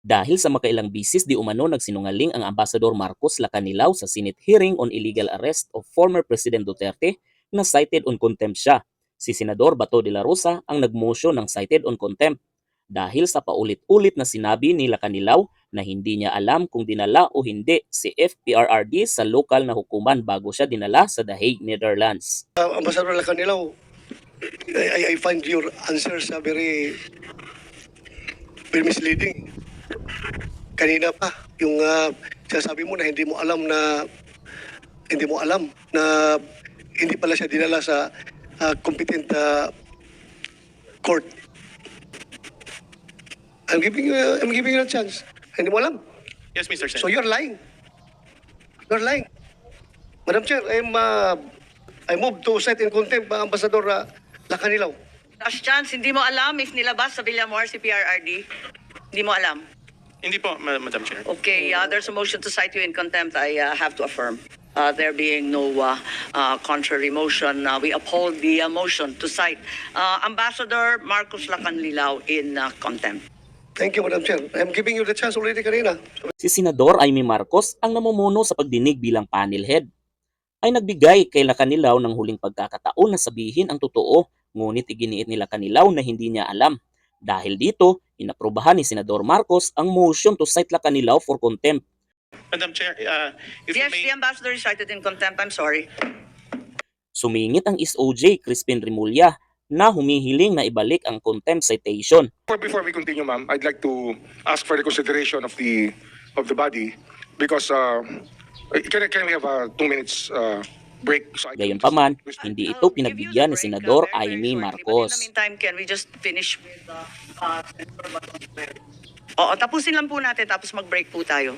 Dahil sa makailang bisis di umano nagsinungaling ang Ambassador Marcos Lacanilaw sa Senate hearing on illegal arrest of former President Duterte na cited on contempt siya. Si Senador Bato de la Rosa ang nagmotion ng cited on contempt dahil sa paulit-ulit na sinabi ni Lacanilaw na hindi niya alam kung dinala o hindi si FPRRD sa lokal na hukuman bago siya dinala sa The Hague, Netherlands. Ambassador Lacanilaw, I find your answers very misleading. Kanina pa, yung sinasabi mo na hindi mo alam na hindi pala siya dinala sa competent court. I'm giving you a chance. Hindi mo alam. Yes, Mr. Senator. So you're lying. You're lying. Madam Chair, I move to cite in contempt Ambassador Lacanilaw. Last chance, hindi mo alam if nilabas sa Villamor si PRRD? Hindi mo alam? Hindi po, Madam Chair. Okay, there's a motion to cite you in contempt. I have to affirm. There being no contrary motion, we uphold the motion to cite Ambassador Marcos Lacanilaw in contempt. Thank you, Madam Chair. I'm giving you the chance already kanina. Si Senador Amy Marcos ang namumuno sa pagdinig bilang panel head. Ay nagbigay kay Lacanilaw ng huling pagkakataon na sabihin ang totoo, ngunit iginiit ni Lacanilaw na hindi niya alam. Dahil dito, inaprobahan ni Senador Marcos ang motion to cite Lacanilaw for contempt. Madam Chair, if Yes, you may... the ambassador is cited in contempt. I'm sorry. Sumingit ang SOJ Crispin Remulla na humihiling na ibalik ang contempt citation. Before we continue, ma'am, I'd like to ask for the consideration of the body because can we have a 2 minutes break? So Gayunpaman, hindi ito pinagbigyan ni Senador Amy Marcos. But in the meantime, can we just finish with Oo, tapusin lang po natin tapos mag-break po tayo.